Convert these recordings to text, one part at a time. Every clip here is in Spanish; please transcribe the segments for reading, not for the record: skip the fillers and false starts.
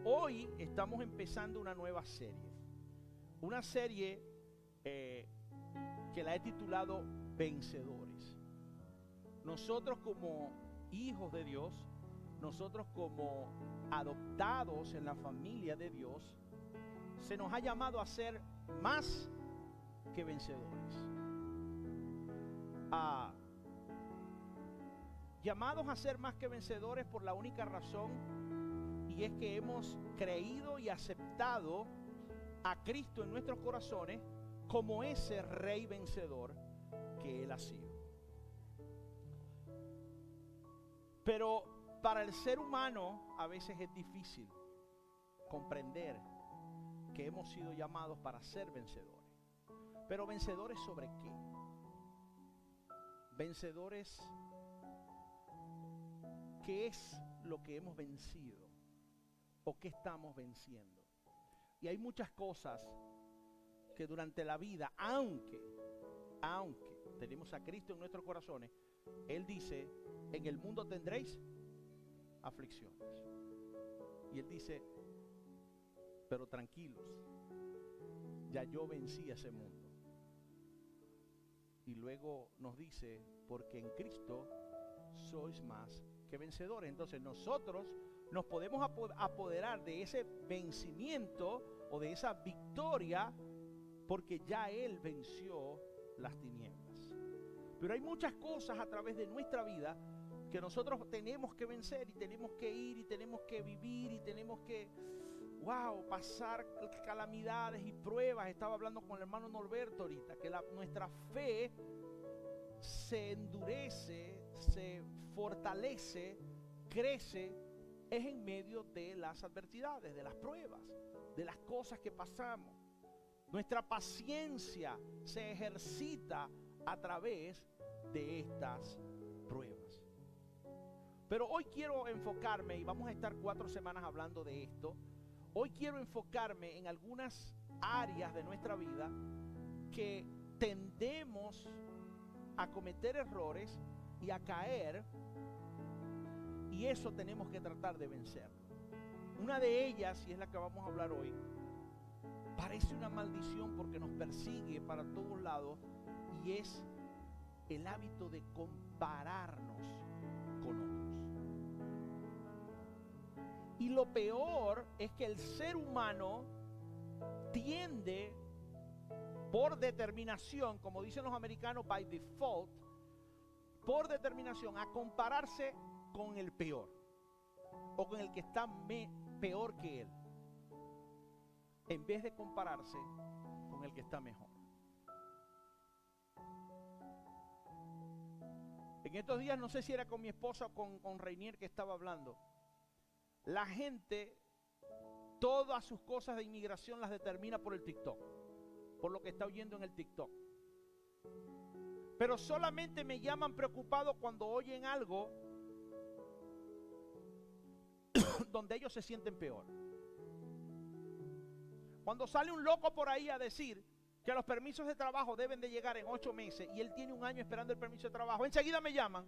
Hoy estamos empezando una nueva serie. Una serie que la he titulado Vencedores. Nosotros como hijos de Dios, nosotros como adoptados en la familia de Dios, se nos ha llamado a ser más que vencedores. Llamados a ser más que vencedores por la única razón, y es que hemos creído y aceptado a Cristo en nuestros corazones como ese Rey vencedor que Él ha sido. Pero para el ser humano a veces es difícil comprender que hemos sido llamados para ser vencedores. Pero vencedores ¿sobre qué? Vencedores, ¿qué es lo que hemos vencido? ¿O qué estamos venciendo? Y hay muchas cosas que durante la vida, aunque tenemos a Cristo en nuestros corazones, Él dice, en el mundo tendréis aflicciones. Y Él dice, pero tranquilos, ya yo vencí a ese mundo. Y luego nos dice, porque en Cristo sois más que vencedores. Entonces nosotros nos podemos apoderar de ese vencimiento o de esa victoria porque ya Él venció las tinieblas. Pero hay muchas cosas a través de nuestra vida que nosotros tenemos que vencer y tenemos que ir y tenemos que vivir y tenemos que, pasar calamidades y pruebas. Estaba hablando con el hermano Norberto ahorita, que nuestra fe se endurece, se fortalece, crece, es en medio de las adversidades, de las pruebas, de las cosas que pasamos. Nuestra paciencia se ejercita a través de estas pruebas. Pero hoy quiero enfocarme, y vamos a estar 4 semanas hablando de esto. Hoy quiero enfocarme en algunas áreas de nuestra vida que tendemos a cometer errores y a caer, y eso tenemos que tratar de vencerlo. Una de ellas, y es la que vamos a hablar hoy, parece una maldición porque nos persigue para todos lados, y es el hábito de compararnos con otros. Y lo peor es que el ser humano tiende, por determinación, como dicen los americanos, by default, por determinación, a compararse con el peor o con el que está peor que él, en vez de compararse con el que está mejor. En estos días, no sé si era con mi esposa o con Reinier que estaba hablando, la gente todas sus cosas de inmigración las determina por el TikTok, por lo que está oyendo en el TikTok. Pero solamente me llaman preocupado cuando oyen algo donde ellos se sienten peor. Cuando sale un loco por ahí a decir que los permisos de trabajo deben de llegar en 8 meses y él tiene 1 año esperando el permiso de trabajo, enseguida me llaman.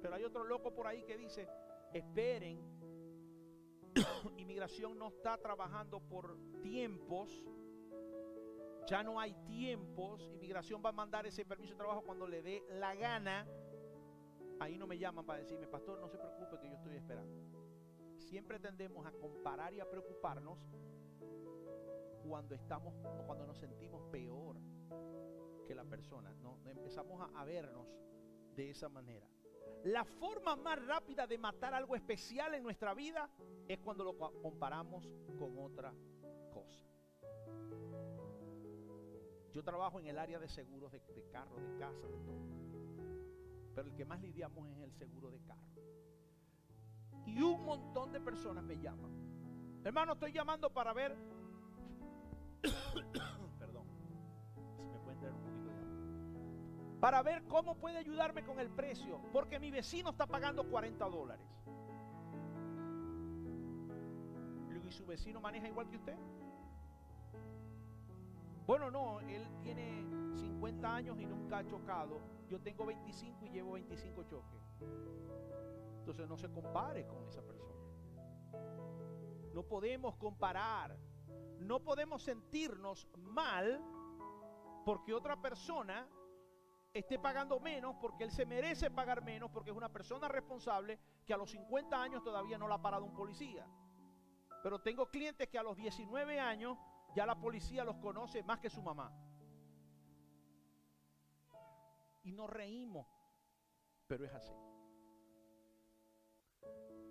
Pero hay otro loco por ahí que dice, esperen, inmigración no está trabajando por tiempos, ya no hay tiempos, inmigración va a mandar ese permiso de trabajo cuando le dé la gana. Ahí no me llaman para decirme, pastor, no se preocupe que yo estoy esperando. Siempre tendemos a comparar y a preocuparnos cuando nos sentimos peor que la persona, ¿no? Empezamos a vernos de esa manera. La forma más rápida de matar algo especial en nuestra vida es cuando lo comparamos con otra cosa. Yo trabajo en el área de seguros de carro, de casa, de todo. Pero el que más lidiamos es el seguro de carro. Y un montón de personas me llaman. Hermano, estoy llamando para ver perdón, si me pueden traer un poquito de agua, para ver cómo puede ayudarme con el precio, porque mi vecino está pagando $40. ¿Y su vecino maneja igual que usted? Bueno, no, él tiene 50 años y nunca ha chocado. Yo tengo 25 y llevo 25 choques. Entonces no se compare con esa persona. No podemos comparar. No podemos sentirnos mal porque otra persona esté pagando menos, porque él se merece pagar menos, porque es una persona responsable que a los 50 años todavía no la ha parado un policía. Pero tengo clientes que a los 19 años ya la policía los conoce más que su mamá. Y nos reímos, pero es así.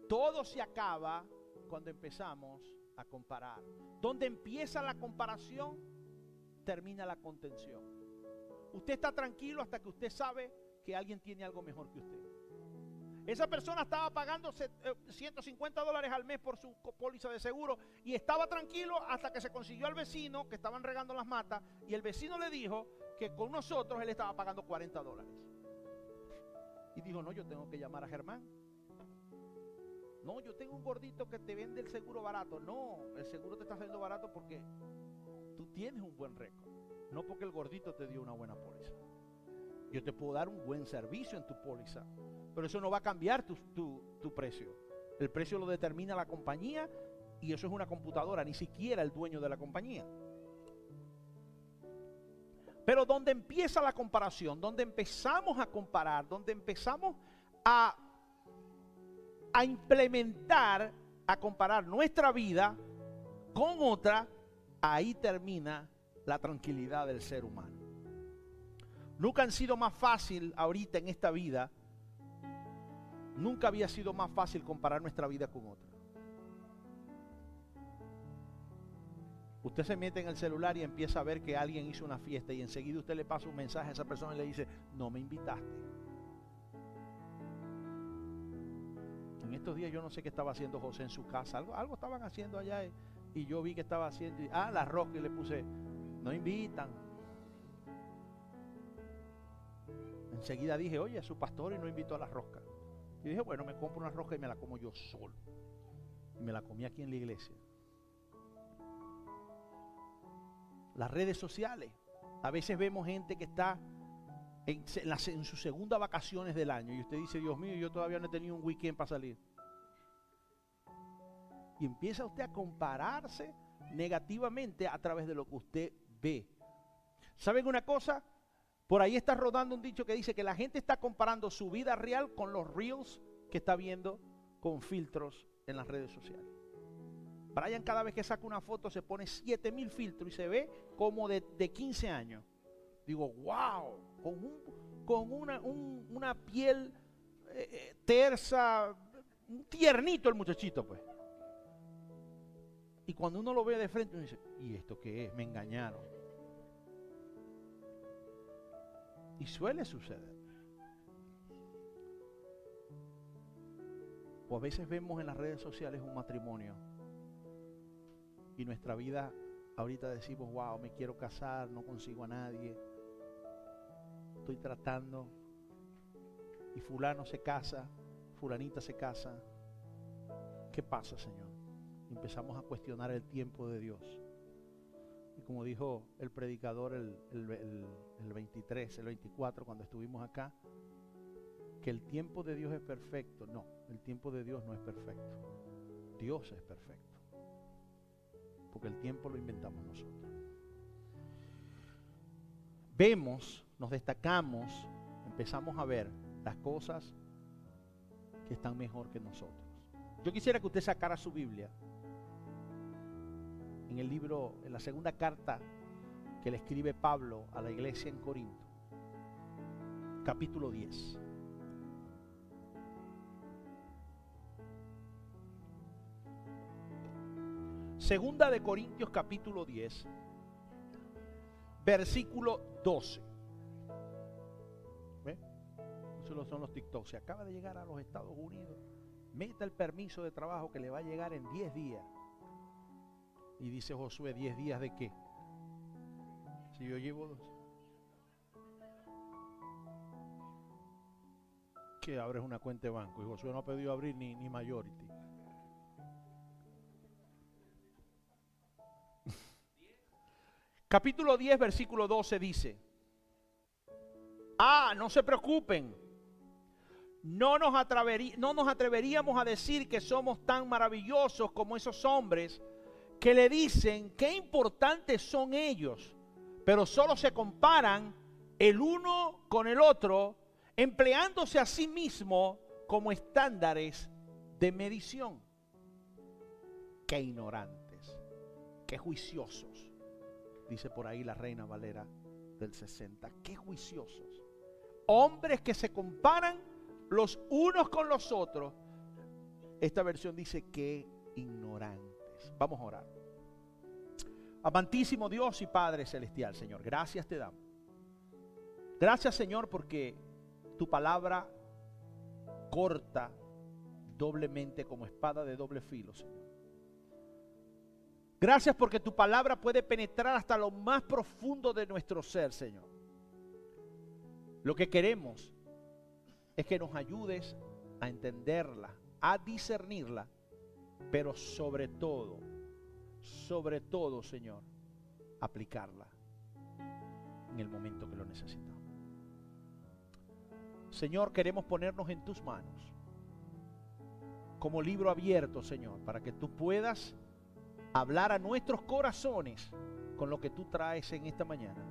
Todo se acaba cuando empezamos a comparar. Donde empieza la comparación, termina la contención. Usted está tranquilo hasta que usted sabe que alguien tiene algo mejor que usted. Esa persona estaba pagando $150 al mes por su póliza de seguro y estaba tranquilo hasta que se consiguió al vecino que estaban regando las matas y el vecino le dijo que con nosotros él estaba pagando $40. Y dijo, no, yo tengo que llamar a Germán. No, yo tengo un gordito que te vende el seguro barato. No, el seguro te está saliendo barato porque tú tienes un buen récord, no porque el gordito te dio una buena póliza. Yo te puedo dar un buen servicio en tu póliza, pero eso no va a cambiar tu precio. El precio lo determina la compañía y eso es una computadora, ni siquiera el dueño de la compañía. Pero donde empieza la comparación, donde empezamos a comparar, donde empezamos a implementar, a comparar nuestra vida con otra, ahí termina la tranquilidad del ser humano. Nunca han sido más fácil ahorita en esta vida, nunca había sido más fácil comparar nuestra vida con otra. Usted se mete en el celular y empieza a ver que alguien hizo una fiesta y enseguida usted le pasa un mensaje a esa persona y le dice, no me invitaste. En estos días yo no sé qué estaba haciendo José en su casa, algo estaban haciendo allá y yo vi que estaba haciendo, la rosca, y le puse, no invitan. Enseguida dije, oye, su pastor y no invitó a la rosca. Y dije, bueno, me compro una rosca y me la como yo solo. Y me la comí aquí en la iglesia. Las redes sociales. A veces vemos gente que está en sus segundas vacaciones del año y usted dice, Dios mío, yo todavía no he tenido un weekend para salir. Y empieza usted a compararse negativamente a través de lo que usted ve. ¿Saben una cosa? Por ahí está rodando un dicho que dice que la gente está comparando su vida real con los reels que está viendo con filtros en las redes sociales. Brian cada vez que saca una foto se pone 7,000 filtros y se ve como de 15 años. Digo, wow, con una piel tersa, un tiernito el muchachito, pues. Y cuando uno lo ve de frente, uno dice, ¿y esto qué es? Me engañaron. Y suele suceder. O a veces vemos en las redes sociales un matrimonio y nuestra vida ahorita decimos, wow, me quiero casar, no consigo a nadie, estoy tratando, y fulano se casa, fulanita se casa. ¿Qué pasa, Señor? Empezamos a cuestionar el tiempo de Dios. Y como dijo el predicador el 23, el 24, cuando estuvimos acá, que el tiempo de Dios es perfecto. No, el tiempo de Dios no es perfecto. Dios es perfecto. Porque el tiempo lo inventamos nosotros. Vemos, nos destacamos, empezamos a ver las cosas que están mejor que nosotros. Yo quisiera que usted sacara su Biblia en el libro, en la segunda carta que le escribe Pablo a la iglesia en Corinto, capítulo 10. Segunda de Corintios capítulo 10, versículo 12. ¿Ve? Esos son los TikTok. Se acaba de llegar a los Estados Unidos, meta el permiso de trabajo que le va a llegar en 10 días. Y dice Josué, ¿10 días de qué? Si yo llevo 2. Que abres una cuenta de banco. Y Josué no ha pedido abrir ni Majority. Capítulo 10, versículo 12 dice, no se preocupen, no nos atreveríamos a decir que somos tan maravillosos como esos hombres que le dicen qué importantes son ellos, pero solo se comparan el uno con el otro, empleándose a sí mismo como estándares de medición. Qué ignorantes, qué juiciosos, dice por ahí la Reina Valera del 60, qué juiciosos. Hombres que se comparan los unos con los otros. Esta versión dice que ignorantes. Vamos a orar. Amantísimo Dios y Padre Celestial, Señor, gracias te damos. Gracias, Señor, porque tu palabra corta doblemente como espada de doble filo, Señor. Gracias porque tu palabra puede penetrar hasta lo más profundo de nuestro ser, Señor. Lo que queremos es que nos ayudes a entenderla, a discernirla, pero sobre todo, Señor, aplicarla en el momento que lo necesitamos. Señor, queremos ponernos en tus manos como libro abierto, Señor, para que tú puedas hablar a nuestros corazones con lo que tú traes en esta mañana.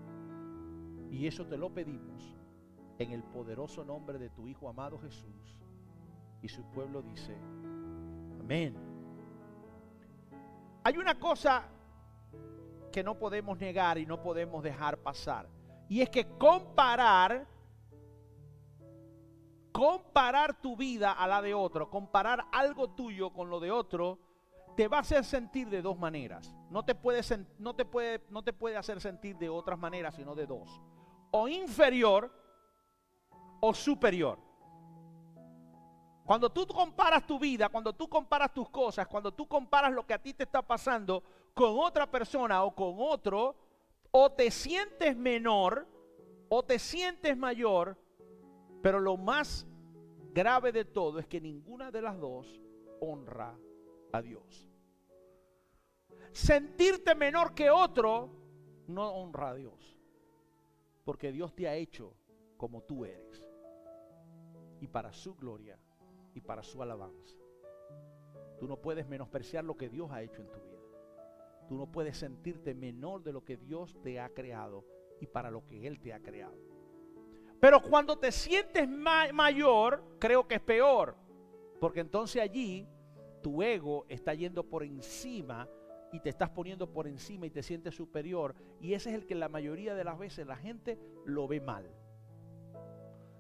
Y eso te lo pedimos en el poderoso nombre de tu Hijo amado Jesús. Y su pueblo dice, amén. Hay una cosa que no podemos negar y no podemos dejar pasar. Y es que comparar tu vida a la de otro, comparar algo tuyo con lo de otro, te va a hacer sentir de dos maneras. No te puede hacer sentir de otras maneras, sino de dos. O inferior o superior. Cuando tú comparas tu vida, cuando tú comparas tus cosas, cuando tú comparas lo que a ti te está pasando con otra persona o con otro, o te sientes menor o te sientes mayor, pero lo más grave de todo es que ninguna de las dos honra a Dios. Sentirte menor que otro no honra a Dios, porque Dios te ha hecho como tú eres, y para su gloria y para su alabanza. Tú no puedes menospreciar lo que Dios ha hecho en tu vida. Tú no puedes sentirte menor de lo que Dios te ha creado y para lo que Él te ha creado. Pero cuando te sientes mayor, creo que es peor, porque entonces allí tu ego está yendo por encima y te estás poniendo por encima y te sientes superior, y ese es el que la mayoría de las veces la gente lo ve mal.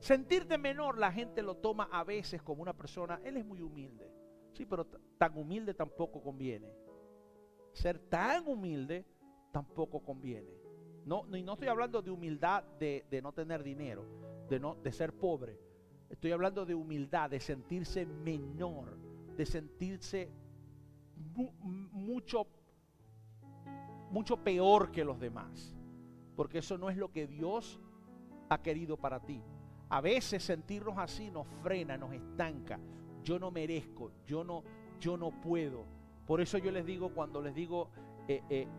Sentirte menor, la gente lo toma a veces como una persona, él es muy humilde. Sí, pero tan humilde tampoco conviene. Ser tan humilde tampoco conviene. No estoy hablando de humildad de no tener dinero, de ser pobre. Estoy hablando de humildad, de sentirse menor, de sentirse mucho peor que los demás. Porque eso no es lo que Dios ha querido para ti. A veces sentirnos así nos frena, nos estanca. Yo no merezco, yo no puedo. Por eso yo les digo, cuando les digo,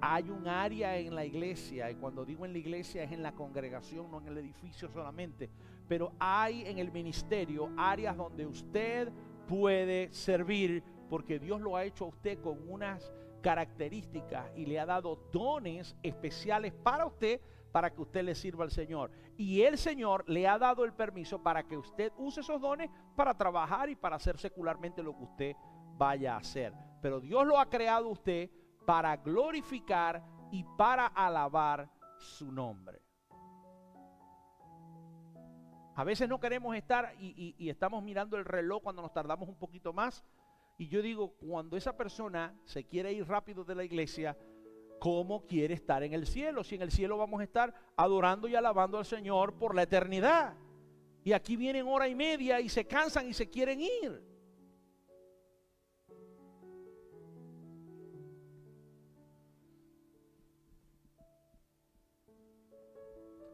hay un área en la iglesia, y cuando digo en la iglesia es en la congregación, no en el edificio solamente, pero hay en el ministerio áreas donde usted puede servir, porque Dios lo ha hecho a usted con unas características y le ha dado dones especiales para usted, para que usted le sirva al Señor. Y el Señor le ha dado el permiso para que usted use esos dones para trabajar y para hacer secularmente lo que usted vaya a hacer. Pero Dios lo ha creado a usted para glorificar y para alabar su nombre. A veces no queremos estar y estamos mirando el reloj cuando nos tardamos un poquito más. Y yo digo, cuando esa persona se quiere ir rápido de la iglesia, ¿cómo quiere estar en el cielo? Si en el cielo vamos a estar adorando y alabando al Señor por la eternidad. Y aquí vienen hora y media y se cansan y se quieren ir.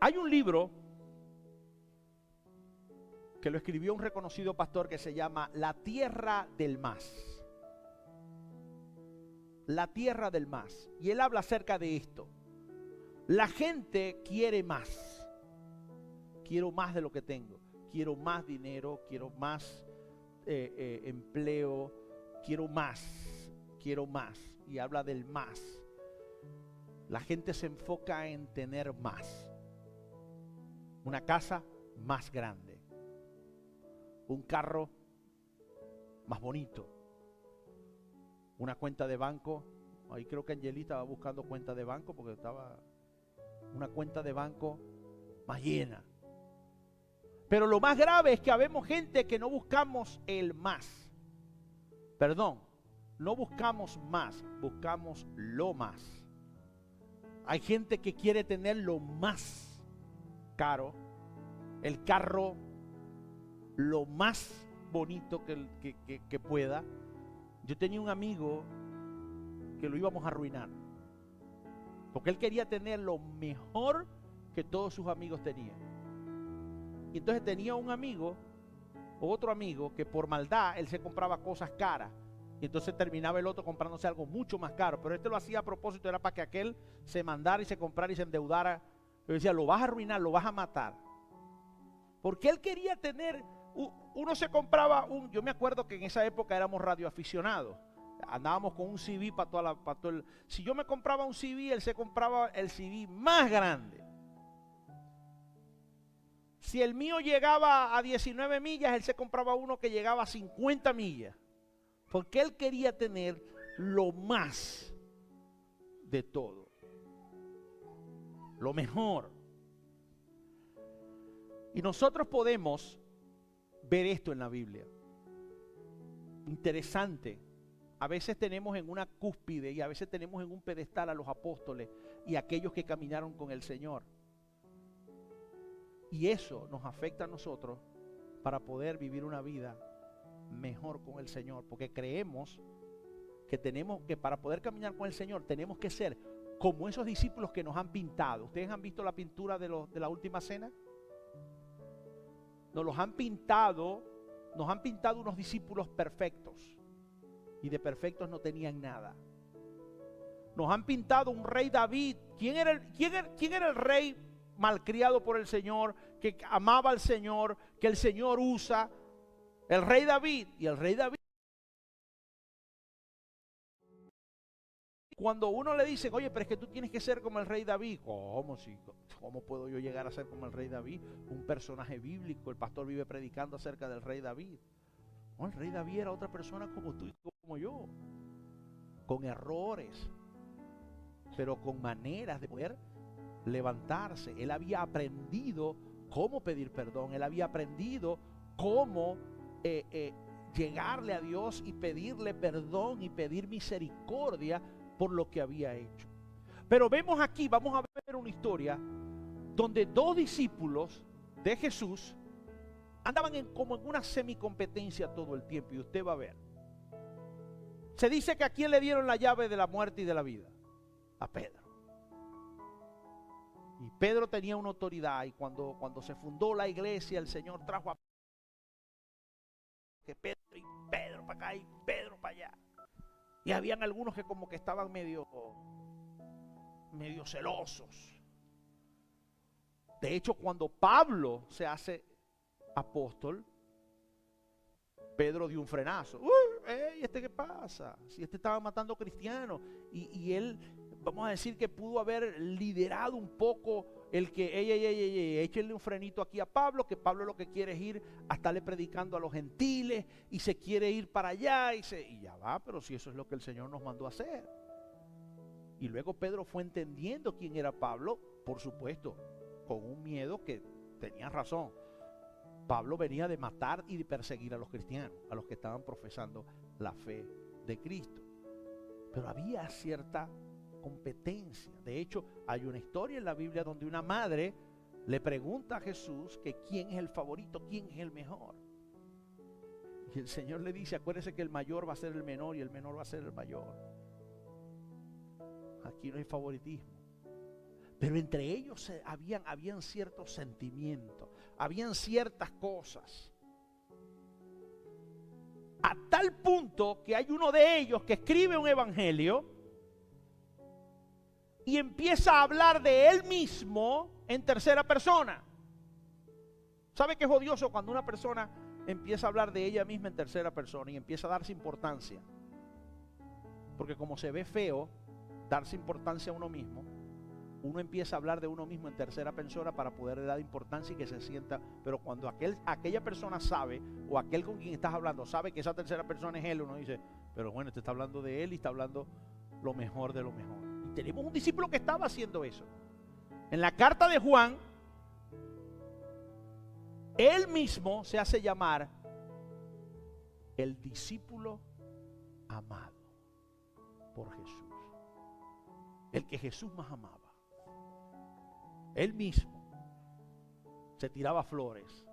Hay un libro que lo escribió un reconocido pastor que se llama La Tierra del Más. La Tierra del Más. Y él habla acerca de esto. La gente quiere más. Quiero más de lo que tengo. quiero más dinero, quiero más empleo, quiero más. Y habla del más. La gente se enfoca en tener más. Una casa más grande. Un carro más bonito. Una cuenta de banco. Ahí creo que Angelita estaba buscando cuenta de banco porque estaba una cuenta de banco más llena. Pero lo más grave es que habemos gente que no buscamos el más. Perdón, no buscamos más, buscamos lo más. Hay gente que quiere tener lo más caro, el carro lo más bonito que pueda. Yo tenía un amigo que lo íbamos a arruinar, porque él quería tener lo mejor que todos sus amigos tenían. Y entonces tenía un amigo, otro amigo, que por maldad él se compraba cosas caras. Y entonces terminaba el otro comprándose algo mucho más caro. Pero este lo hacía a propósito, era para que aquel se mandara y se comprara y se endeudara. Yo decía, lo vas a arruinar, lo vas a matar. Porque él quería tener, uno se compraba yo me acuerdo que en esa época éramos radioaficionados. Andábamos con un CD para todo el. Si yo me compraba un CD, él se compraba el CD más grande. Si el mío llegaba a 19 millas, él se compraba uno que llegaba a 50 millas. Porque él quería tener lo más de todo. Lo mejor. Y nosotros podemos ver esto en la Biblia. Interesante. A veces tenemos en una cúspide y a veces tenemos en un pedestal a los apóstoles y aquellos que caminaron con el Señor. Y eso nos afecta a nosotros para poder vivir una vida mejor con el Señor, porque creemos que para poder caminar con el Señor tenemos que ser como esos discípulos que nos han pintado. ¿Ustedes han visto la pintura de la última cena? Nos han pintado unos discípulos perfectos, y de perfectos no tenían nada. Nos han pintado un rey David. ¿Quién era el rey malcriado por el Señor, que amaba al Señor, que el Señor usa? El rey David. Y el rey David, cuando uno le dice, oye, pero es que tú tienes que ser como el rey David. ¿Cómo puedo yo llegar a ser como el rey David? Un personaje bíblico. El pastor vive predicando acerca del rey David. No, el rey David era otra persona como tú y como yo, con errores, pero con maneras de poder levantarse. Él había aprendido cómo pedir perdón. Él había aprendido cómo llegarle a Dios y pedirle perdón y pedir misericordia por lo que había hecho. Pero vemos aquí, vamos a ver una historia donde dos discípulos de Jesús andaban como en una semicompetencia todo el tiempo, y usted va a ver. Se dice que a quién le dieron la llave de la muerte y de la vida. A Pedro. Y Pedro tenía una autoridad, y cuando se fundó la iglesia, el Señor trajo a Pedro para acá y Pedro para allá. Y habían algunos que como que estaban medio celosos. De hecho, cuando Pablo se hace apóstol, Pedro dio un frenazo. ¿Este qué pasa? Si este estaba matando cristianos. Y él, vamos a decir que pudo haber liderado un poco el que, échenle un frenito aquí a Pablo, que Pablo lo que quiere es ir a estarle predicando a los gentiles y se quiere ir para allá y ya va, pero si eso es lo que el Señor nos mandó a hacer. Y luego Pedro fue entendiendo quién era Pablo, por supuesto, con un miedo que tenía razón. Pablo venía de matar y de perseguir a los cristianos, a los que estaban profesando la fe de Cristo. Pero había cierta competencia. De hecho, hay una historia en la Biblia donde una madre le pregunta a Jesús que quién es el favorito, quién es el mejor. Y el Señor le dice, acuérdese que el mayor va a ser el menor y el menor va a ser el mayor. Aquí no hay favoritismo. Pero entre ellos habían ciertos sentimientos, habían ciertas cosas. A tal punto que hay uno de ellos que escribe un evangelio y empieza a hablar de él mismo en tercera persona. ¿Sabe qué es odioso? Cuando una persona empieza a hablar de ella misma en tercera persona y empieza a darse importancia. Porque como se ve feo darse importancia a uno mismo, uno empieza a hablar de uno mismo en tercera persona para poder dar importancia y que se sienta. Pero cuando aquella persona sabe, o aquel con quien estás hablando sabe que esa tercera persona es él, uno dice, pero bueno, este está hablando de él y está hablando lo mejor de lo mejor. Y tenemos un discípulo que estaba haciendo eso. En la carta de Juan, él mismo se hace llamar el discípulo amado por Jesús. El que Jesús más amaba. Él mismo se tiraba flores.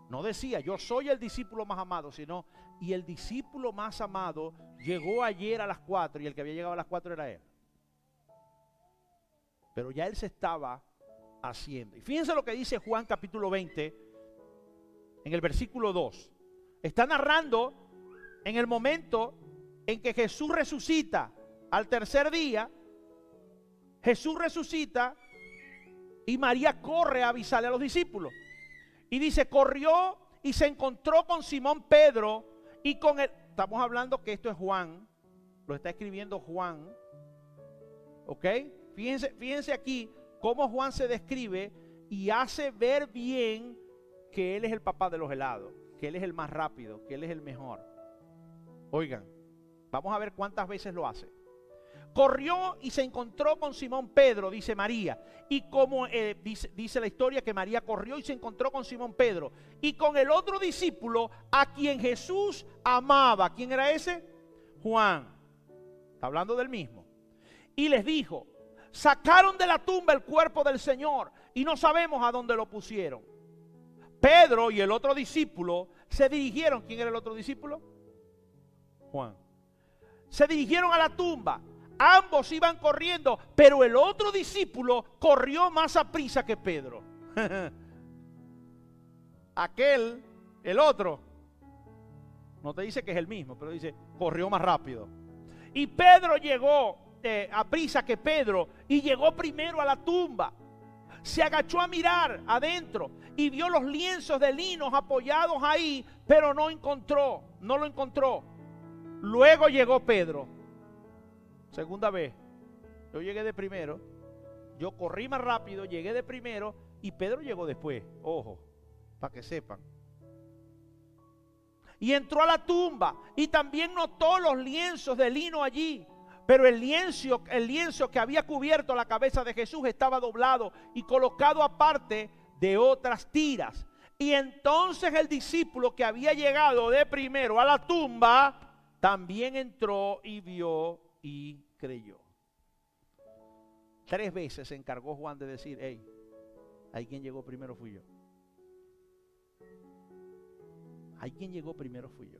No decía, yo soy el discípulo más amado, sino, y el discípulo más amado llegó ayer a las 4 y el que había llegado a las 4 era él. Pero ya él se estaba haciendo. Y fíjense lo que dice Juan capítulo 20, en el versículo 2. Está narrando en el momento en que Jesús resucita al tercer día. Jesús resucita y María corre a avisarle a los discípulos. Y dice, corrió y se encontró con Simón Pedro y con él. Estamos hablando que esto es Juan, lo está escribiendo Juan. ¿Ok? Fíjense aquí cómo Juan se describe y hace ver bien que él es el papá de los helados, que él es el más rápido, que él es el mejor. Oigan, vamos a ver cuántas veces lo hace. Corrió y se encontró con Simón Pedro, dice María. Y como dice la historia que María corrió y se encontró con Simón Pedro. Y con el otro discípulo a quien Jesús amaba. ¿Quién era ese? Juan. Está hablando del mismo. Y les dijo, sacaron de la tumba el cuerpo del Señor y no sabemos a dónde lo pusieron. Pedro y el otro discípulo se dirigieron. ¿Quién era el otro discípulo? Juan. Se dirigieron a la tumba. Ambos iban corriendo, pero el otro discípulo corrió más a prisa que Pedro. El otro, no te dice que es el mismo, pero dice, corrió más rápido. Y Pedro llegó a prisa que Pedro y llegó primero a la tumba. Se agachó a mirar adentro y vio los lienzos de lino apoyados ahí, pero no lo encontró. Luego llegó Pedro. Segunda vez, yo llegué de primero, yo corrí más rápido, llegué de primero y Pedro llegó después, ojo, para que sepan. Y entró a la tumba y también notó los lienzos de lino allí, pero el lienzo que había cubierto la cabeza de Jesús estaba doblado y colocado aparte de otras tiras. Y entonces el discípulo que había llegado de primero a la tumba, también entró y vio y creyó. 3 veces se encargó Juan de decir, hey, ahí quien llegó primero fui yo. Ahí quien llegó primero fui yo.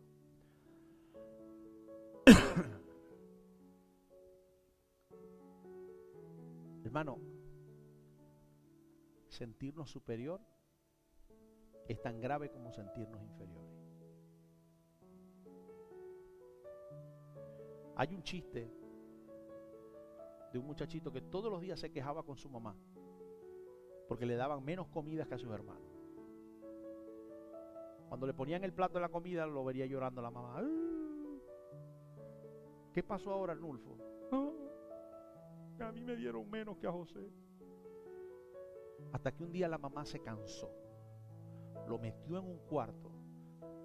Hermano, sentirnos superior es tan grave como sentirnos inferiores. Hay un chiste de un muchachito que todos los días se quejaba con su mamá porque le daban menos comidas que a sus hermanos. Cuando le ponían el plato de la comida lo vería llorando la mamá. ¿Qué pasó ahora, Arnulfo? A mí me dieron menos que a José. Hasta que un día la mamá se cansó, lo metió en un cuarto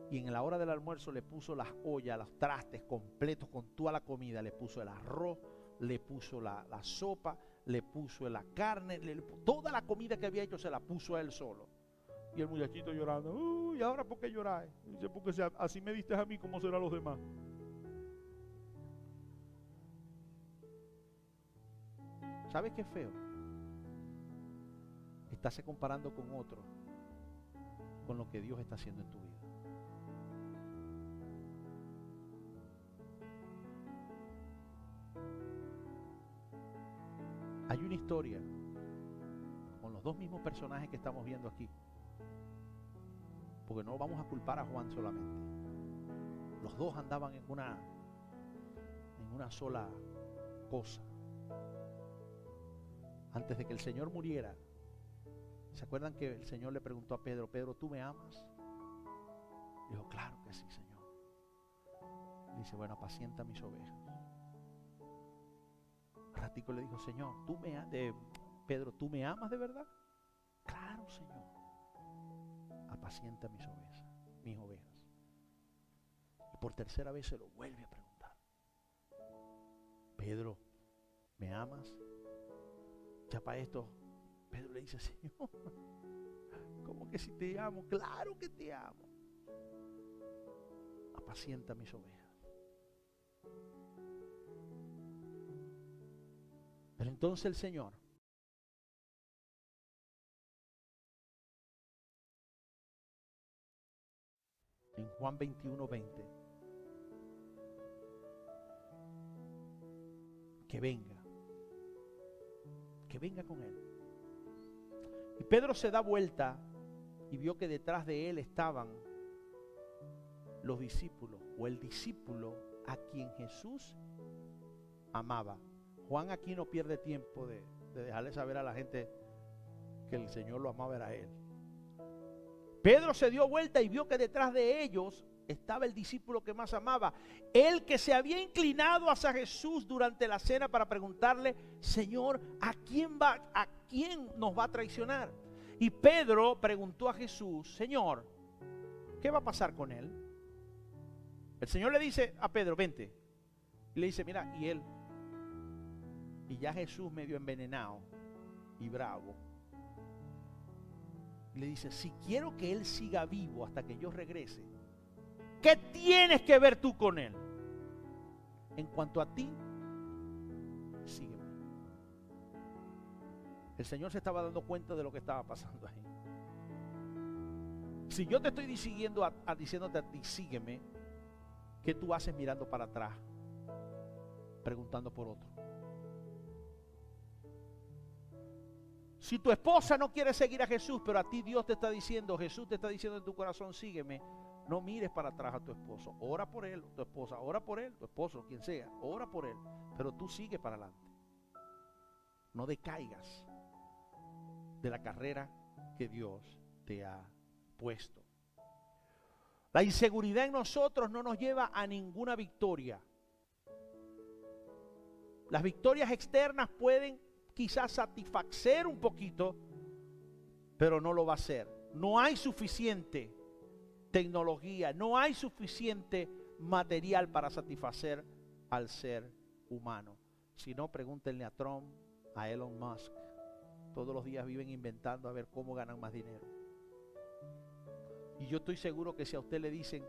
y en la hora del almuerzo le puso las ollas, los trastes completos con toda la comida. Le puso el arroz, le puso la sopa, le puso la carne, toda la comida que había hecho se la puso a él solo. Y el muchachito llorando, ¿y ahora por qué lloráis? Dice, porque si así me diste a mí, ¿cómo serán los demás? ¿Sabes qué feo? Estás comparando con otro, con lo que Dios está haciendo en tu vida. Hay una historia con los dos mismos personajes que estamos viendo aquí, porque no vamos a culpar a Juan solamente. Los dos andaban en una sola cosa. Antes de que el Señor muriera, ¿Se acuerdan que el Señor le preguntó a Pedro, Pedro, ¿tú me amas? Dijo, claro que sí, Señor. Dice, bueno, apacienta mis ovejas. Un ratico le dijo, Señor, Pedro, ¿tú me amas de verdad? Claro, Señor. Apacienta mis ovejas, mis ovejas. Y por tercera vez se lo vuelve a preguntar. Pedro, ¿me amas? Ya para esto, Pedro le dice, Señor, ¿cómo que si te amo? Claro que te amo. Apacienta mis ovejas. Pero entonces el Señor en Juan 21:20 que venga con él. Y Pedro se da vuelta y vio que detrás de él estaban los discípulos o el discípulo a quien Jesús amaba. Juan aquí no pierde tiempo de dejarle saber a la gente que el Señor lo amaba, era él. Pedro se dio vuelta y vio que detrás de ellos estaba el discípulo que más amaba, el que se había inclinado hacia Jesús durante la cena para preguntarle, Señor, ¿a quién nos va a traicionar? Y Pedro preguntó a Jesús, Señor, ¿qué va a pasar con él? El Señor le dice a Pedro, vente. Y le dice, mira, y él. Y ya Jesús medio envenenado y bravo. Le dice, si quiero que él siga vivo hasta que yo regrese, ¿qué tienes que ver tú con él? En cuanto a ti, sígueme. El Señor se estaba dando cuenta de lo que estaba pasando ahí. Si yo te estoy diciéndote a ti, sígueme, ¿qué tú haces mirando para atrás? Preguntando por otro. Si tu esposa no quiere seguir a Jesús, pero a ti Dios te está diciendo, Jesús te está diciendo en tu corazón, sígueme, no mires para atrás a tu esposo. Ora por él, tu esposa, ora por él, tu esposo, quien sea, ora por él. Pero tú sigue para adelante. No decaigas de la carrera que Dios te ha puesto. La inseguridad en nosotros no nos lleva a ninguna victoria. Las victorias externas pueden quizás satisfacer un poquito, pero no lo va a hacer. No hay suficiente tecnología, no hay suficiente material para satisfacer al ser humano. Si no, pregúntenle a Trump, a Elon Musk. Todos los días viven inventando a ver cómo ganan más dinero. Y yo estoy seguro que si a usted le dicen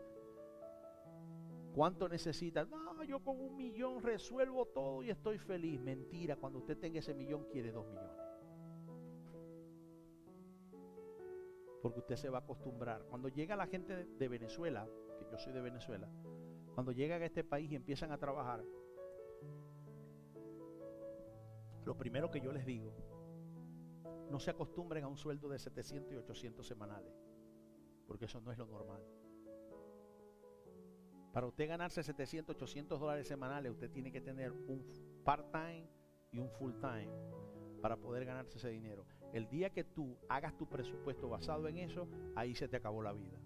¿cuánto necesita? No, yo con 1 millón resuelvo todo y estoy feliz. Mentira, cuando usted tenga ese millón quiere 2 millones. Porque usted se va a acostumbrar. Cuando llega la gente de Venezuela, que yo soy de Venezuela, cuando llegan a este país y empiezan a trabajar, lo primero que yo les digo, no se acostumbren a un sueldo de 700 y 800 semanales, porque eso no es lo normal. Para usted ganarse 700, 800 dólares semanales, usted tiene que tener un part-time y un full-time para poder ganarse ese dinero. El día que tú hagas tu presupuesto basado en eso, ahí se te acabó la vida.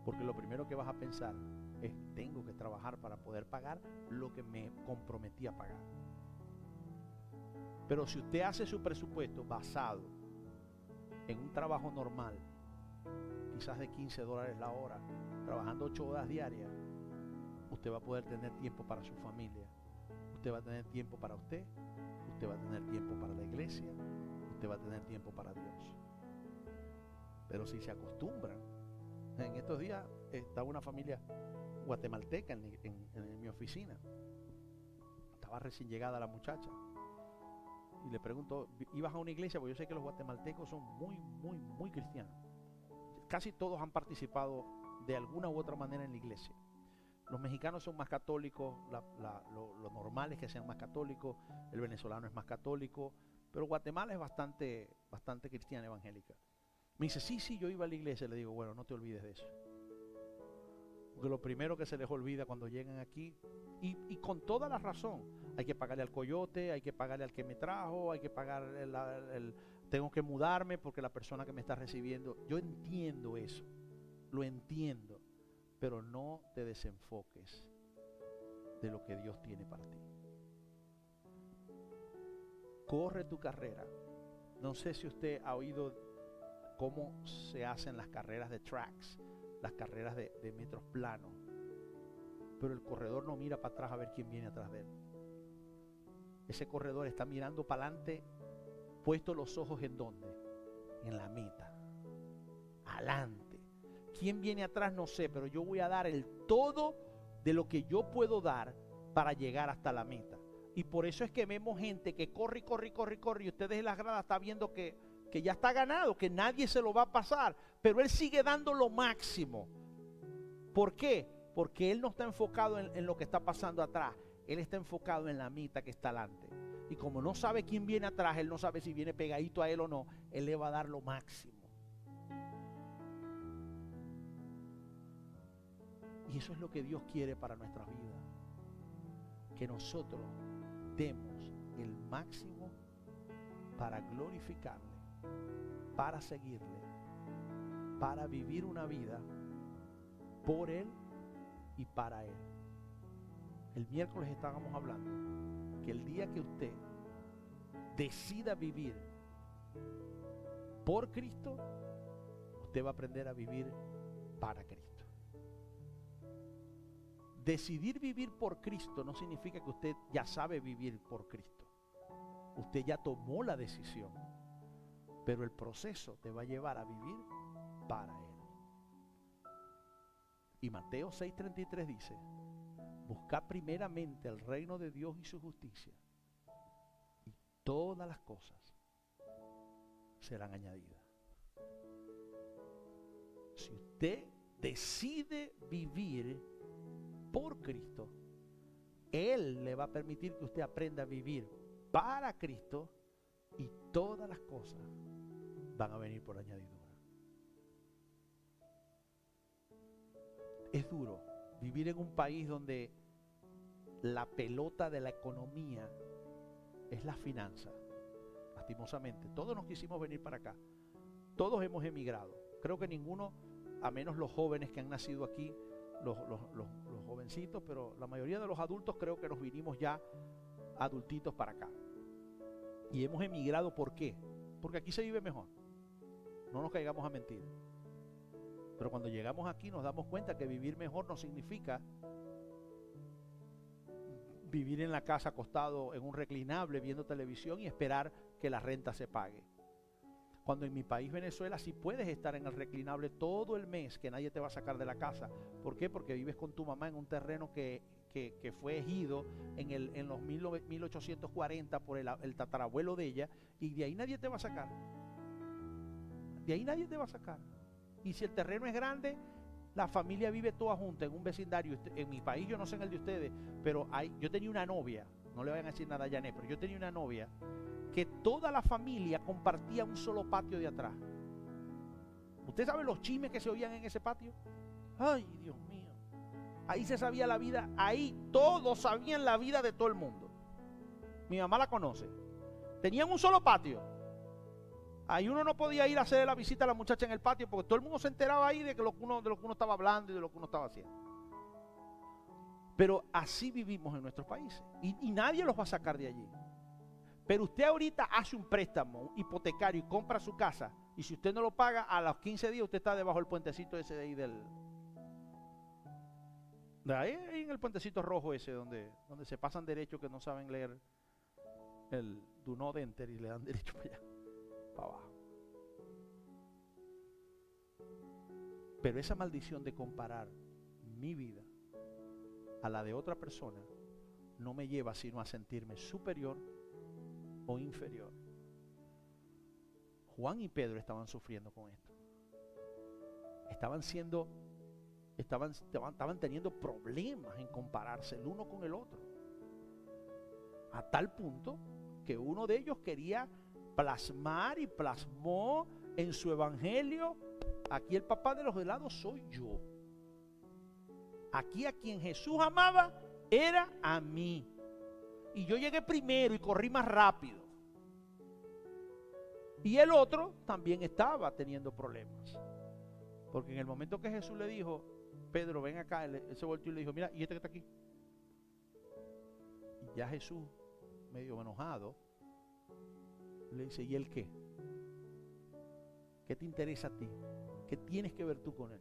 Porque lo primero que vas a pensar es, tengo que trabajar para poder pagar lo que me comprometí a pagar. Pero si usted hace su presupuesto basado en un trabajo normal, quizás de 15 dólares la hora, trabajando 8 horas diarias, usted va a poder tener tiempo para su familia, usted va a tener tiempo para usted va a tener tiempo para la iglesia, usted va a tener tiempo para Dios. Pero si se acostumbran, en estos días estaba una familia guatemalteca en mi oficina, estaba recién llegada la muchacha, y le pregunto, ¿ibas a una iglesia? Porque yo sé que los guatemaltecos son muy cristianos. Casi todos han participado de alguna u otra manera en la iglesia. Los mexicanos son más católicos, lo normal es que sean más católicos, el venezolano es más católico, pero Guatemala es bastante cristiana evangélica. Me dice, sí, yo iba a la iglesia. Le digo, bueno, no te olvides de eso. Porque lo primero que se les olvida cuando llegan aquí, y con toda la razón, hay que pagarle al coyote, hay que pagarle al que me trajo, hay que pagar tengo que mudarme porque la persona que me está recibiendo, yo entiendo eso, lo entiendo, pero no te desenfoques de lo que Dios tiene para ti. Corre tu carrera. No sé si usted ha oído cómo se hacen las carreras de tracks, las carreras de metros planos, pero el corredor no mira para atrás a ver quién viene atrás de él. Ese corredor está mirando para adelante, puesto los ojos en ¿dónde? En la meta, adelante. ¿Quién viene atrás? No sé, pero yo voy a dar el todo de lo que yo puedo dar para llegar hasta la meta. Y por eso es que vemos gente que corre, y ustedes en las gradas están viendo que ya está ganado, que nadie se lo va a pasar, pero él sigue dando lo máximo. ¿Por qué? Porque él no está enfocado en lo que está pasando atrás, él está enfocado en la meta que está delante. Y como no sabe quién viene atrás, él no sabe si viene pegadito a él o no, él le va a dar lo máximo. Y eso es lo que Dios quiere para nuestras vidas, que nosotros demos el máximo para glorificarle, para seguirle, para vivir una vida por Él y para Él. El miércoles estábamos hablando que el día que usted decida vivir por Cristo, usted va a aprender a vivir para Cristo. Decidir vivir por Cristo no significa que usted ya sabe vivir por Cristo. Usted ya tomó la decisión, pero el proceso te va a llevar a vivir para Él. Y Mateo 6:33 dice: buscad primeramente el reino de Dios y su justicia, y todas las cosas serán añadidas. Si usted decide vivir por Cristo, Él le va a permitir que usted aprenda a vivir para Cristo, y todas las cosas van a venir por añadidura. Es duro vivir en un país donde la pelota de la economía es la finanza. Lastimosamente, todos nos quisimos venir para acá. Todos hemos emigrado. Creo que ninguno, a menos los jóvenes que han nacido aquí, los jovencitos, pero la mayoría de los adultos creo que nos vinimos ya adultitos para acá. Y hemos emigrado, ¿por qué? Porque aquí se vive mejor. No nos caigamos a mentir. Pero cuando llegamos aquí nos damos cuenta que vivir mejor no significa vivir en la casa acostado en un reclinable viendo televisión y esperar que la renta se pague. Cuando en mi país, Venezuela, sí puedes estar en el reclinable todo el mes, que nadie te va a sacar de la casa. ¿Por qué? Porque vives con tu mamá en un terreno que fue ejido en los 1840 por el tatarabuelo de ella, y de ahí nadie te va a sacar. De ahí nadie te va a sacar. Y si el terreno es grande, la familia vive toda junta en un vecindario. En mi país, yo no sé en el de ustedes, pero yo tenía una novia, no le vayan a decir nada a Janet, pero yo tenía una novia que toda la familia compartía un solo patio de atrás. ¿Usted sabe los chismes que se oían en ese patio? Ay, Dios mío. Ahí se sabía la vida, ahí todos sabían la vida de todo el mundo. Mi mamá la conoce. Tenían un solo patio. Ahí uno no podía ir a hacer la visita a la muchacha en el patio, porque todo el mundo se enteraba ahí de lo que uno estaba hablando y de lo que uno estaba haciendo. Pero así vivimos en nuestros países, y nadie los va a sacar de allí. Pero usted ahorita hace un préstamo hipotecario y compra su casa, y si usted no lo paga, a los 15 días usted está debajo del puentecito ese de ahí de ahí en el puentecito rojo ese donde se pasan derecho, que no saben leer el do not enter y le dan derecho para allá, para abajo. Pero esa maldición de comparar mi vida a la de otra persona no me lleva sino a sentirme superior o inferior. Juan y Pedro estaban sufriendo con esto. Estaban teniendo problemas en compararse el uno con el otro. A tal punto que uno de ellos quería plasmar y plasmó en su evangelio: aquí el papá de los helados soy yo. Aquí a quien Jesús amaba era a mí. Y yo llegué primero y corrí más rápido. Y el otro también estaba teniendo problemas. Porque en el momento que Jesús le dijo, Pedro, ven acá, él se volteó y le dijo, mira, ¿y este que está aquí? Y ya Jesús, medio enojado, le dice, ¿y él qué? ¿Qué te interesa a ti? ¿Qué tienes que ver tú con él?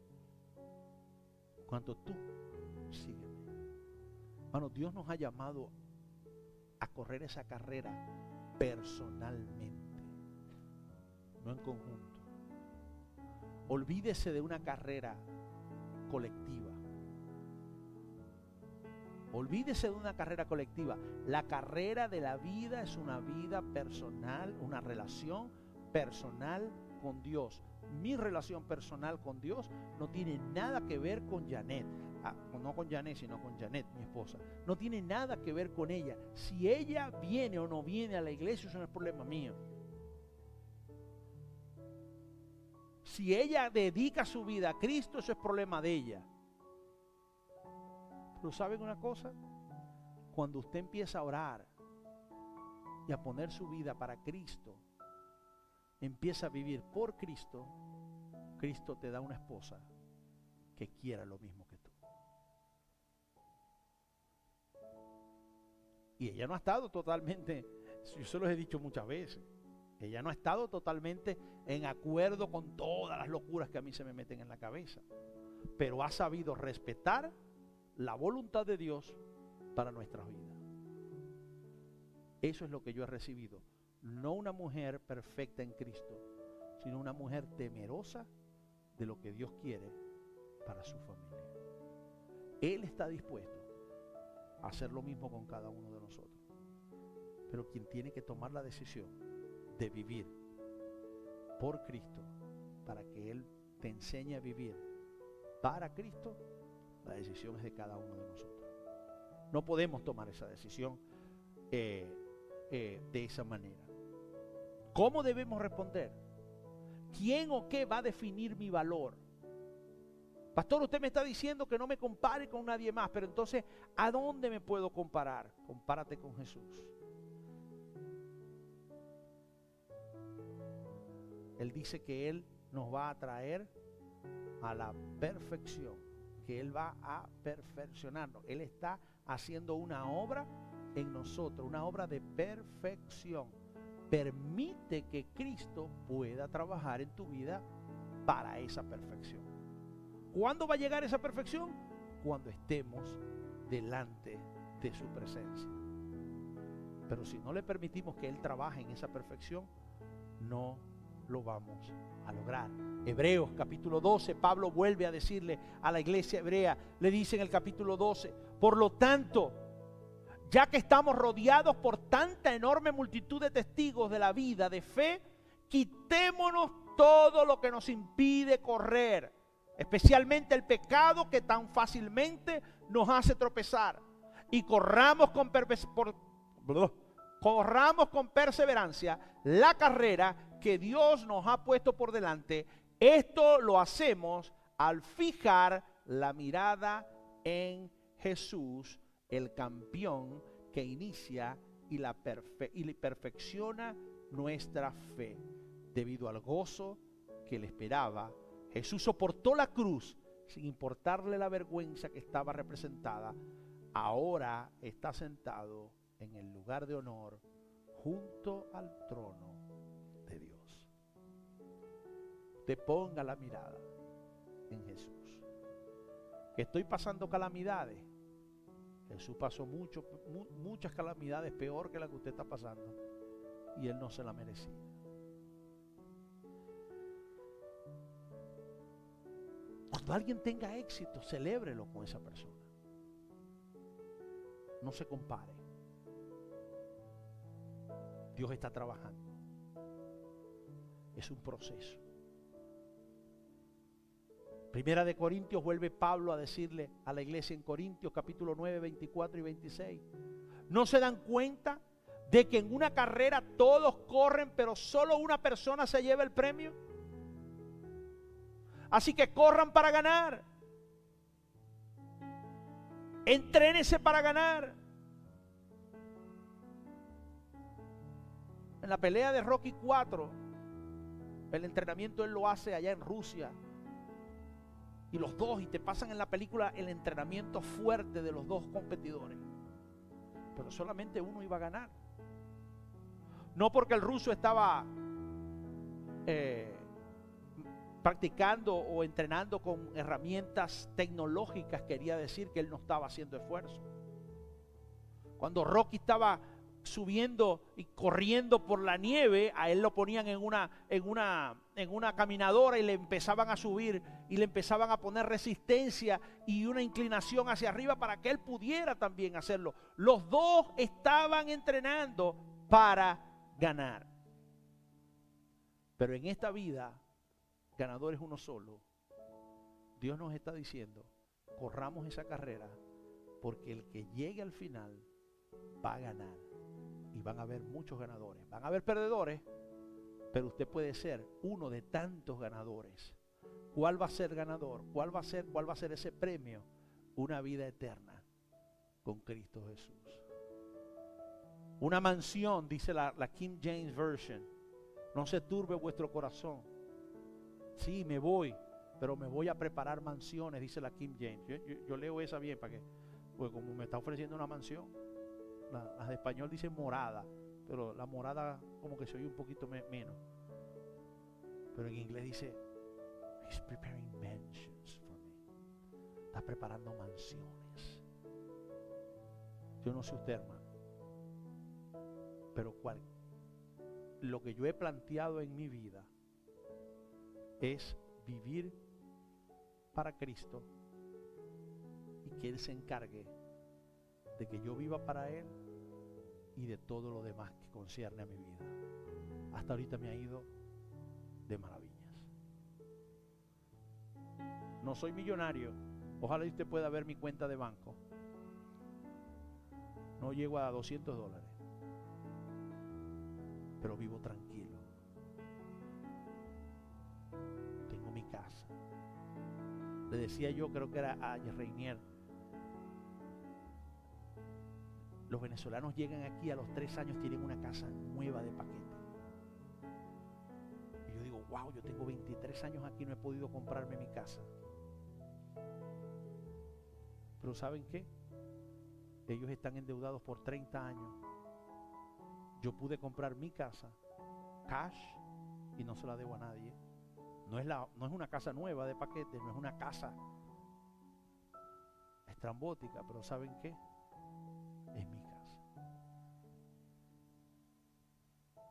Cuando tú, sígueme. Hermano, Dios nos ha llamado a correr esa carrera personalmente, no en conjunto. Olvídese de una carrera colectiva. Olvídese de una carrera colectiva. La carrera de la vida es una vida personal, una relación personal con Dios. Mi relación personal con Dios no tiene nada que ver con Janet. No con Janet, sino con Janet, mi esposa. No tiene nada que ver con ella. Si ella viene o no viene a la iglesia, eso no es problema mío. Si ella dedica su vida a Cristo, eso es problema de ella. Pero ¿saben una cosa? Cuando usted empieza a orar y a poner su vida para Cristo, empieza a vivir por Cristo, Cristo te da una esposa que quiera lo mismo que tú. Y ella no ha estado totalmente, yo se los he dicho muchas veces, ella no ha estado totalmente en acuerdo con todas las locuras que a mí se me meten en la cabeza, pero ha sabido respetar la voluntad de Dios para nuestras vidas. Eso es lo que yo he recibido. No una mujer perfecta en Cristo, sino una mujer temerosa de lo que Dios quiere para su familia. Él está dispuesto a hacer lo mismo con cada uno de nosotros. Pero quien tiene que tomar la decisión de vivir por Cristo, para que Él te enseñe a vivir para Cristo, la decisión es de cada uno de nosotros. No podemos tomar esa decisión de esa manera. ¿Cómo debemos responder? ¿Quién o qué va a definir mi valor? Pastor, usted me está diciendo que no me compare con nadie más, pero entonces, ¿a dónde me puedo comparar? Compárate con Jesús. Él dice que Él nos va a traer a la perfección, que Él va a perfeccionarnos. Él está haciendo una obra en nosotros, una obra de perfección. Permite que Cristo pueda trabajar en tu vida para esa perfección. ¿Cuándo va a llegar esa perfección? Cuando estemos delante de su presencia. Pero si no le permitimos que Él trabaje en esa perfección, no lo vamos a lograr. Hebreos capítulo 12, Pablo vuelve a decirle a la iglesia hebrea, le dice en el capítulo 12, por lo tanto, ya que estamos rodeados por tanta enorme multitud de testigos de la vida de fe, quitémonos todo lo que nos impide correr, especialmente el pecado que tan fácilmente nos hace tropezar, y corramos con perseverancia la carrera que Dios nos ha puesto por delante. Esto lo hacemos al fijar la mirada en Jesús, el campeón que inicia y perfecciona nuestra fe. Debido al gozo que le esperaba, Jesús soportó la cruz sin importarle la vergüenza que estaba representada. Ahora está sentado en el lugar de honor junto al trono de Dios. Te ponga la mirada en Jesús. Que estoy pasando calamidades. Jesús pasó muchas calamidades peor que la que usted está pasando, y Él no se la merecía. Cuando alguien tenga éxito, celébrelo con esa persona. No se compare. Dios está trabajando. Es un proceso. Primera de Corintios, vuelve Pablo a decirle a la iglesia en Corintios, capítulo 9, 24 y 26. ¿No se dan cuenta de que en una carrera todos corren, pero solo una persona se lleva el premio? Así que corran para ganar. Entrénese para ganar. En la pelea de Rocky 4, el entrenamiento él lo hace allá en Rusia. Y los dos, y te pasan en la película el entrenamiento fuerte de los dos competidores. Pero solamente uno iba a ganar. No porque el ruso estaba practicando o entrenando con herramientas tecnológicas, quería decir que él no estaba haciendo esfuerzo. Cuando Rocky estaba subiendo y corriendo por la nieve, a él lo ponían en una caminadora y le empezaban a subir y le empezaban a poner resistencia y una inclinación hacia arriba para que él pudiera también hacerlo. Los dos estaban entrenando para ganar. Pero en esta vida, ganador es uno solo. Dios nos está diciendo, corramos esa carrera, porque el que llegue al final va a ganar. Y van a haber muchos ganadores. Van a haber perdedores, pero usted puede ser uno de tantos ganadores. ¿Cuál va a ser ganador? ¿Cuál va a ser ese premio? Una vida eterna con Cristo Jesús. Una mansión, dice la King James Version. No se turbe vuestro corazón. Sí, me voy, pero me voy a preparar mansiones, dice la King James. Yo leo esa bien para que, pues como me está ofreciendo una mansión. Las de español dicen morada, pero la morada como que se oye un poquito menos. Pero en inglés dice, He's preparing mansions for me. Está preparando mansiones. Yo no sé usted, hermano, pero lo que yo he planteado en mi vida es vivir para Cristo y que Él se encargue de que yo viva para Él y de todo lo demás que concierne a mi vida. Hasta ahorita me ha ido de maravillas. No soy millonario. Ojalá usted pueda ver mi cuenta de banco. No llego a $200. Pero vivo tranquilo. Tengo mi casa. Le decía yo, creo que era a Reinier, los venezolanos llegan aquí a los 3 años, tienen una casa nueva de paquete. Y yo digo, wow, yo tengo 23 años aquí, no he podido comprarme mi casa. Pero ¿saben qué? Ellos están endeudados por 30 años. Yo pude comprar mi casa, cash, y no se la debo a nadie. No es una casa nueva de paquete, no es una casa estrambótica, pero ¿saben qué? Es mi casa.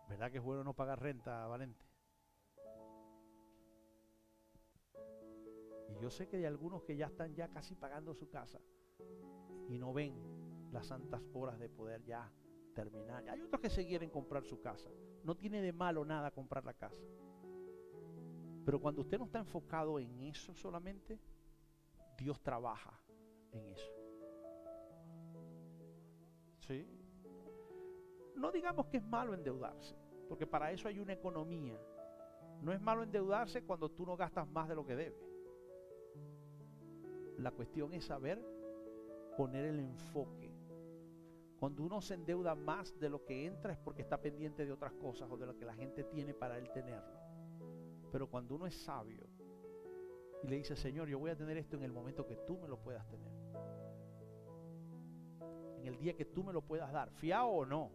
¿Verdad que es bueno no pagar renta, Valente? Y yo sé que hay algunos que ya están ya casi pagando su casa y no ven las santas horas de poder ya terminar. Hay otros que se quieren comprar su casa. No tiene de malo nada comprar la casa. Pero cuando usted no está enfocado en eso solamente, Dios trabaja en eso. ¿Sí? No digamos que es malo endeudarse, porque para eso hay una economía. No es malo endeudarse cuando tú no gastas más de lo que debes. La cuestión es saber poner el enfoque. Cuando uno se endeuda más de lo que entra es porque está pendiente de otras cosas o de lo que la gente tiene para él tenerlo. Pero cuando uno es sabio y le dice, Señor, yo voy a tener esto en el momento que tú me lo puedas tener, en el día que tú me lo puedas dar, fiado o no,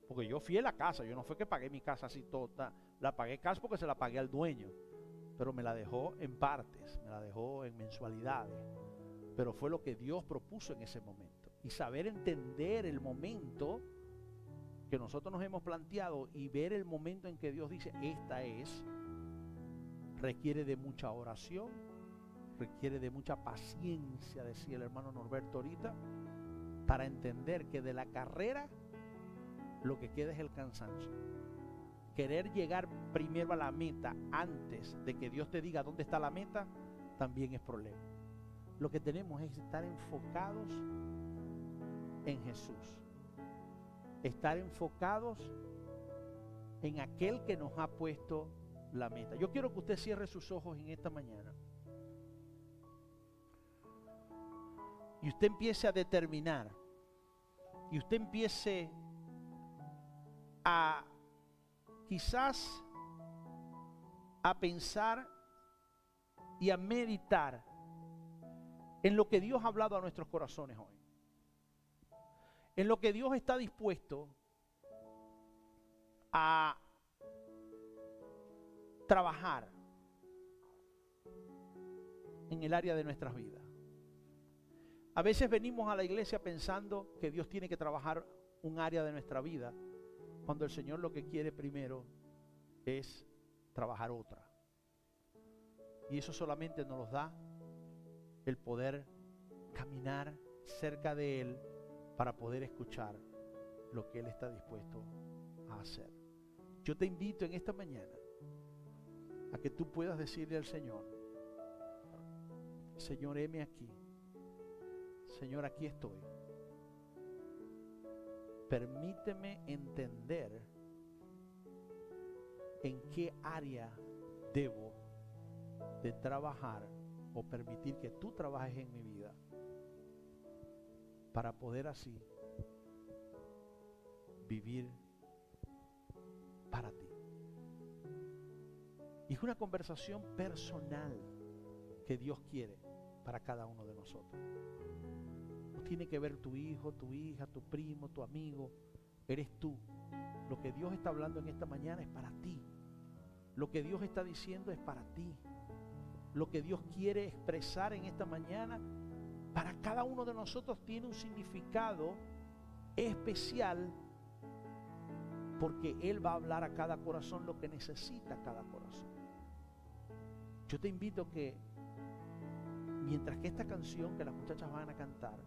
porque yo fié la casa, yo no fue que pagué mi casa así toda, la pagué cash porque se la pagué al dueño, pero me la dejó en partes, me la dejó en mensualidades, pero fue lo que Dios propuso en ese momento. Y saber entender el momento que nosotros nos hemos planteado y ver el momento en que Dios dice, esta es, requiere de mucha oración, requiere de mucha paciencia, decía el hermano Norberto ahorita, para entender que de la carrera lo que queda es el cansancio. Querer llegar primero a la meta antes de que Dios te diga dónde está la meta, también es problema. Lo que tenemos es estar enfocados en Jesús. Estar enfocados en aquel que nos ha puesto la meta. Yo quiero que usted cierre sus ojos en esta mañana. y usted empiece a determinar, y usted empiece a quizás a pensar y a meditar en lo que Dios ha hablado a nuestros corazones hoy, en lo que Dios está dispuesto a trabajar en el área de nuestras vidas. A veces venimos a la iglesia pensando que Dios tiene que trabajar un área de nuestra vida, cuando el Señor lo que quiere primero es trabajar otra. Y eso solamente nos los da el poder caminar cerca de Él para poder escuchar lo que Él está dispuesto a hacer. Yo te invito en esta mañana a que tú puedas decirle al Señor: Señor, heme aquí. Señor, aquí estoy. Permíteme entender en qué área debo de trabajar o permitir que tú trabajes en mi vida para poder así vivir para ti. Y es una conversación personal que Dios quiere para cada uno de nosotros. No tiene que ver tu hijo, tu hija, tu primo, tu amigo. Eres tú. Lo que Dios está hablando en esta mañana es para ti. Lo que Dios está diciendo es para ti. Lo que Dios quiere expresar en esta mañana para cada uno de nosotros tiene un significado especial, porque Él va a hablar a cada corazón lo que necesita cada corazón. Yo te invito que mientras que esta canción que las muchachas van a cantar,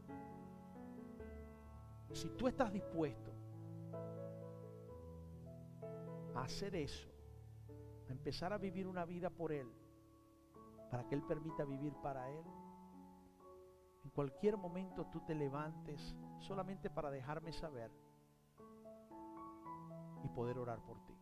si tú estás dispuesto a hacer eso, a empezar a vivir una vida por Él, para que Él permita vivir para Él, en cualquier momento tú te levantes solamente para dejarme saber y poder orar por ti.